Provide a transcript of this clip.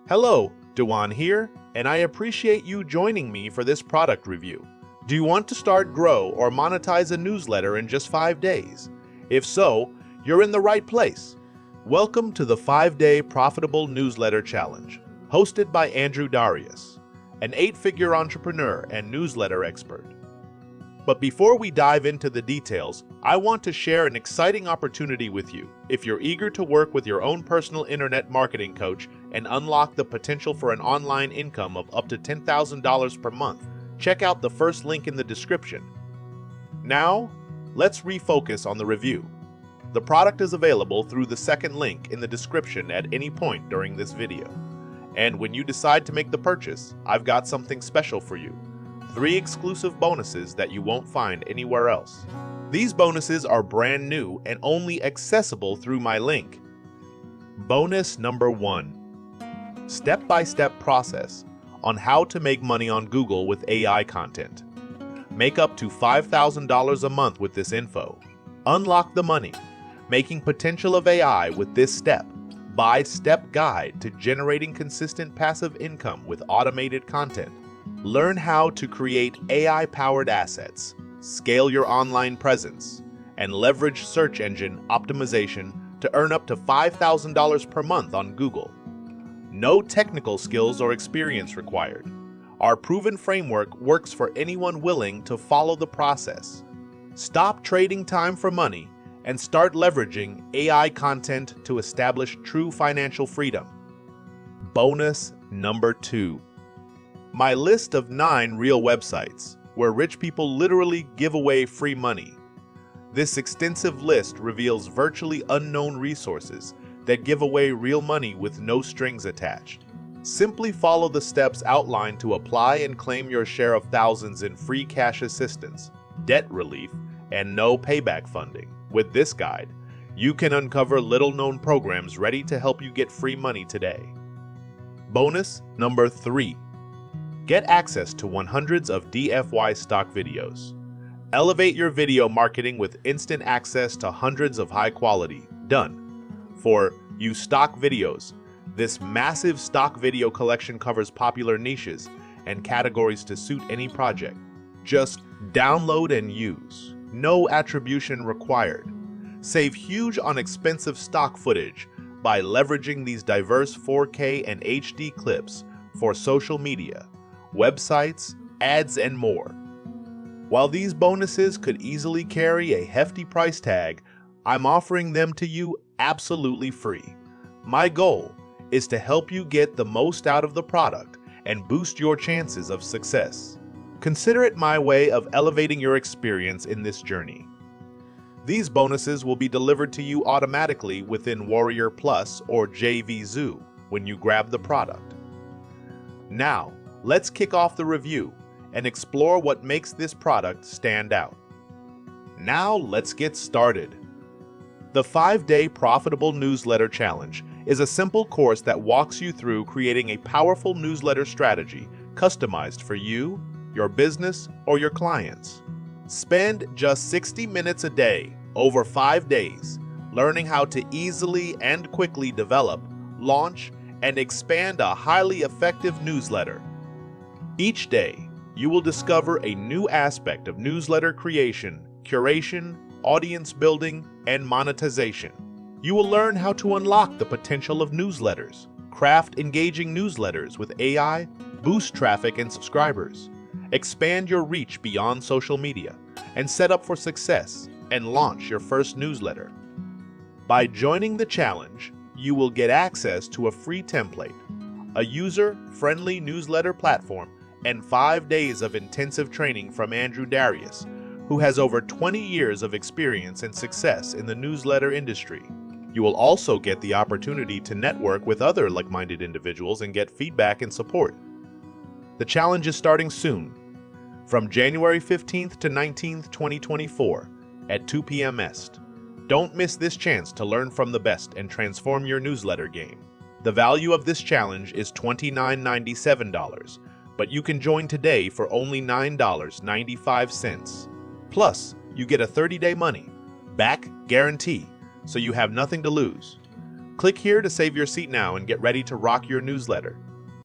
Hello, Dewan here, and I appreciate you joining me for this product review. Do you want to start, grow, or monetize a newsletter in just 5 days? If so, you're in the right place. Welcome to the 5-Day Profitable Newsletter Challenge, hosted by Andrew Darius, an 8-figure entrepreneur and newsletter expert. But before we dive into the details, I want to share an exciting opportunity with you. If you're eager to work with your own personal internet marketing coach and unlock the potential for an online income of up to $10,000 per month, check out the first link in the description. Now, let's refocus on the review. The product is available through the second link in the description at any point during this video. And when you decide to make the purchase, I've got something special for you. 3 exclusive bonuses that you won't find anywhere else. These bonuses are brand new and only accessible through my link. Bonus number 1. Step-by-step process on how to make money on Google with AI content. Make up to $5,000 a month with this info. Unlock the money, making potential of AI with this step-by-step guide to generating consistent passive income with automated content. Learn how to create AI-powered assets, scale your online presence, and leverage search engine optimization to earn up to $5,000 per month on Google. No technical skills or experience required. Our proven framework works for anyone willing to follow the process. Stop trading time for money and start leveraging AI content to establish true financial freedom. Bonus number 2. My list of 9 real websites where rich people literally give away free money. This extensive list reveals virtually unknown resources that give away real money with no strings attached. Simply follow the steps outlined to apply and claim your share of thousands in free cash assistance, debt relief, and no payback funding. With this guide, you can uncover little-known programs ready to help you get free money today. Bonus number 3. Get access to 100s of DFY stock videos. Elevate your video marketing with instant access to hundreds of high-quality, done for you stock videos. This massive stock video collection covers popular niches and categories to suit any project. Just download and use. No attribution required. Save huge on expensive stock footage by leveraging these diverse 4K and HD clips for social media, websites, ads, and more. While these bonuses could easily carry a hefty price tag, I'm offering them to you absolutely free. My goal is to help you get the most out of the product and boost your chances of success. Consider it my way of elevating your experience in this journey. These bonuses will be delivered to you automatically within Warrior Plus or JVZoo when you grab the product. Now, let's kick off the review and explore what makes this product stand out. Now, let's get started. The 5-Day Profitable Newsletter Challenge is a simple course that walks you through creating a powerful newsletter strategy customized for you, your business, or your clients. Spend just 60 minutes a day over 5 days learning how to easily and quickly develop, launch, and expand a highly effective newsletter. Each day, you will discover a new aspect of newsletter creation, curation, audience building, and monetization. You will learn how to unlock the potential of newsletters, craft engaging newsletters with AI, boost traffic and subscribers, expand your reach beyond social media, and set up for success and launch your first newsletter. By joining the challenge, you will get access to a free template, a user-friendly newsletter platform, and 5 days of intensive training from Andrew Darius, who has over 20 years of experience and success in the newsletter industry. You will also get the opportunity to network with other like-minded individuals and get feedback and support. The challenge is starting soon, from January 15th to 19th, 2024, at 2 PM EST. Don't miss this chance to learn from the best and transform your newsletter game. The value of this challenge is $29.97, but you can join today for only $9.95. Plus, you get a 30-day money-back guarantee, so you have nothing to lose. Click here to save your seat now and get ready to rock your newsletter.